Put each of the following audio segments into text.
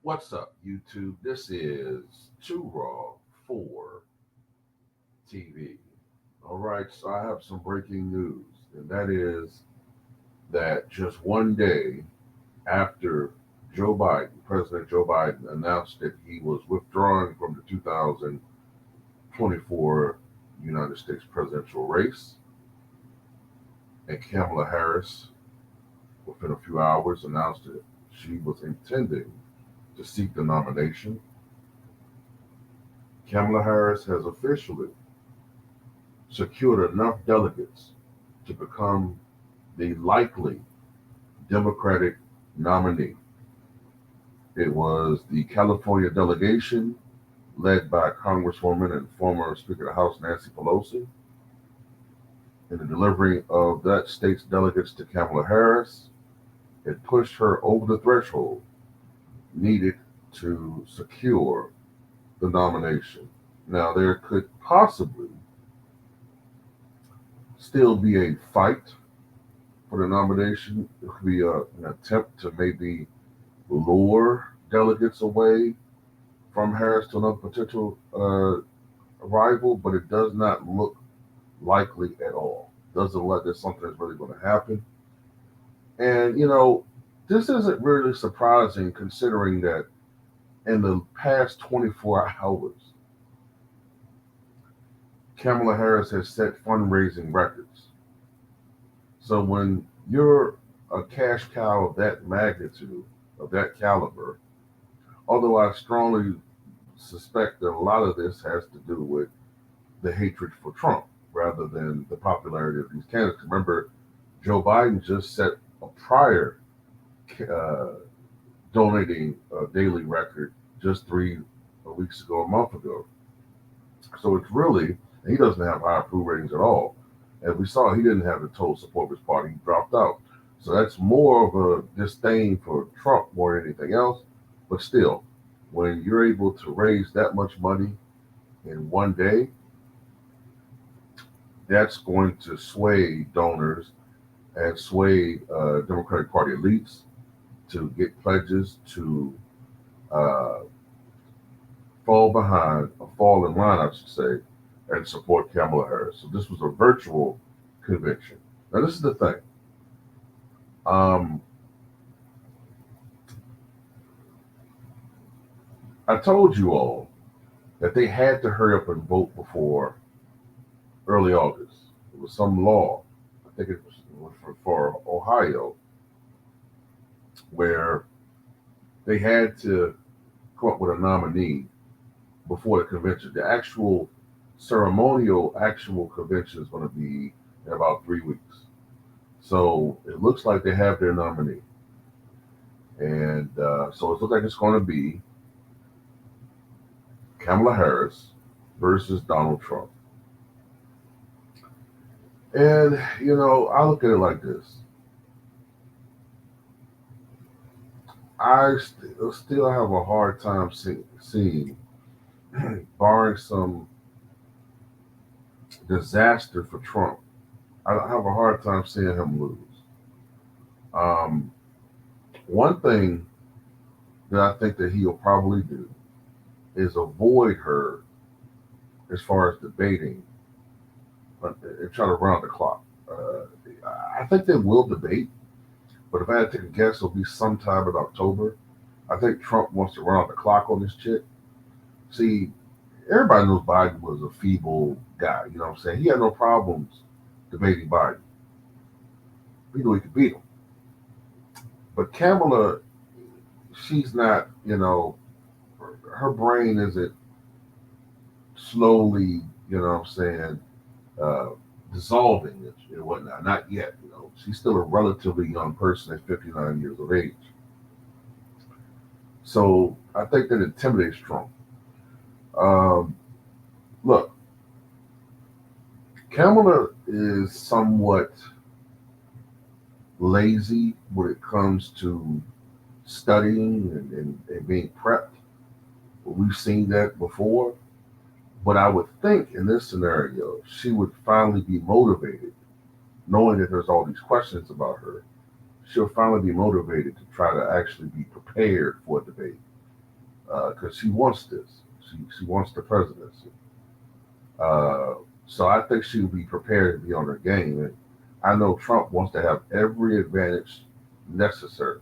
What's up, YouTube? This is Too Raw for TV. All right, so I have some breaking news, and that is that just one day after President Joe Biden, announced that he was withdrawing from the 2024 United States presidential race, and Kamala Harris, within a few hours, announced that she was intending to seek the nomination. Kamala Harris has officially secured enough delegates to become the likely Democratic nominee. It was the California delegation led by Congresswoman and former Speaker of the House Nancy Pelosi. In the delivering of that state's delegates to Kamala Harris, it pushed her over the threshold needed to secure the nomination. Now, there could possibly still be a fight for the nomination. It could be an attempt to maybe lure delegates away from Harris to another potential rival, but it does not look likely at all. Doesn't look like there's something that's really going to happen. And, this isn't really surprising considering that in the past 24 hours, Kamala Harris has set fundraising records. So when you're a cash cow of that magnitude, of that caliber, although I strongly suspect that a lot of this has to do with the hatred for Trump rather than the popularity of these candidates. Remember, Joe Biden just set a prior uh, donating daily record just 3 weeks ago, a month ago. So it's really, and he doesn't have high approval ratings at all. As we saw, he didn't have the total support of his party. He dropped out. So that's more of a disdain for Trump more than anything else. But still, when you're able to raise that much money in one day, that's going to sway donors and sway Democratic Party elites to get pledges to uh, fall in line, I should say, and support Kamala Harris. So this was a virtual convention. Now, this is the thing. Um, I told you all that they had to hurry up and vote before early August. It was some law, I think it was for Ohio, where they had to come up with a nominee before the convention. The actual actual convention is going to be in about 3 weeks. So it looks like they have their nominee. And so it looks like it's going to be Kamala Harris versus Donald Trump. And, I look at it like this. I still have a hard time seeing, barring some disaster for Trump, I have a hard time seeing him lose. Um, One thing that I think that he'll probably do is avoid her as far as debating and try to run the clock. I think they will debate, but if I had to take a guess, it'll be sometime in October. I think Trump wants to run out the clock on this chick. See, everybody knows Biden was a feeble guy. You know what I'm saying? He had no problems debating Biden. He knew he could beat him. But Kamala, she's not, her brain isn't slowly, what I'm saying, uh, dissolving and whatnot. Not yet. She's still a relatively young person at 59 years of age. So I think that intimidates Trump. Um, Look, Kamala is somewhat lazy when it comes to studying and being prepped. We've seen that before. But I would think in this scenario, she would finally be motivated, knowing that there's all these questions about her. She'll finally be motivated to try to actually be prepared for a debate. because she wants this. She wants the presidency. Uh, so I think she'll be prepared to be on her game. And I know Trump wants to have every advantage necessary.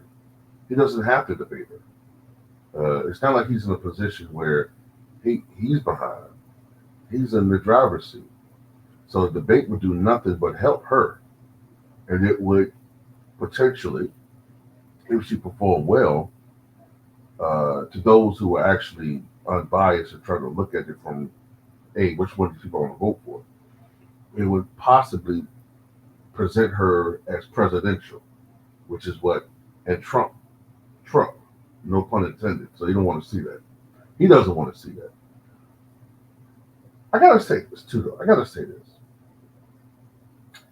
He doesn't have to debate her. It's not like he's in a position where he's behind. He's in the driver's seat. So a debate would do nothing but help her. And it would potentially, if she performed well, to those who are actually unbiased and trying to look at it from, hey, which one do people want to vote for? It would possibly present her as presidential, which is what, and Trump, no pun intended. So you don't want to see that. He doesn't want to see that. I gotta say this too, though. I gotta say this.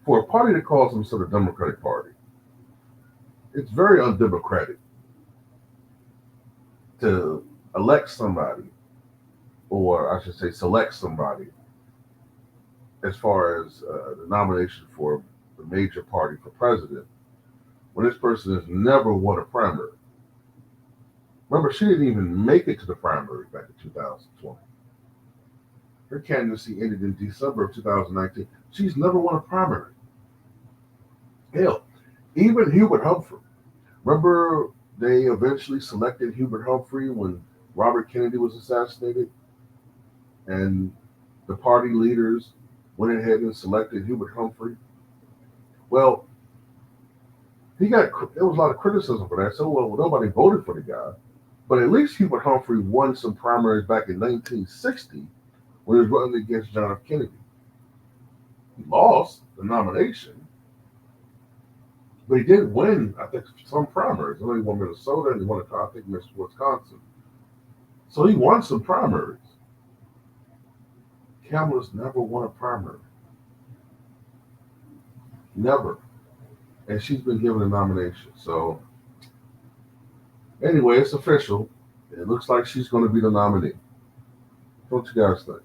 For a party that calls themselves a Democratic Party, it's very undemocratic to elect somebody, or I should say, select somebody, as far as the nomination for the major party for president, when this person has never won a primary. Remember, she didn't even make it to the primary back in 2020. Her candidacy ended in December of 2019. She's never won a primary. Hell, even Hubert Humphrey. Remember, they eventually selected Hubert Humphrey when Robert Kennedy was assassinated, and the party leaders went ahead and selected Hubert Humphrey. Well, there was a lot of criticism for that. So, well, nobody voted for the guy. But at least Hubert Humphrey won some primaries back in 1960 when he was running against John F. Kennedy. He lost the nomination, but he did win, I think, some primaries. I know he won Minnesota and he won, I think, Wisconsin. So he won some primaries. Kamala's never won a primary. Never. And she's been given a nomination. So, anyway, it's official. It looks like she's going to be the nominee. What you guys think?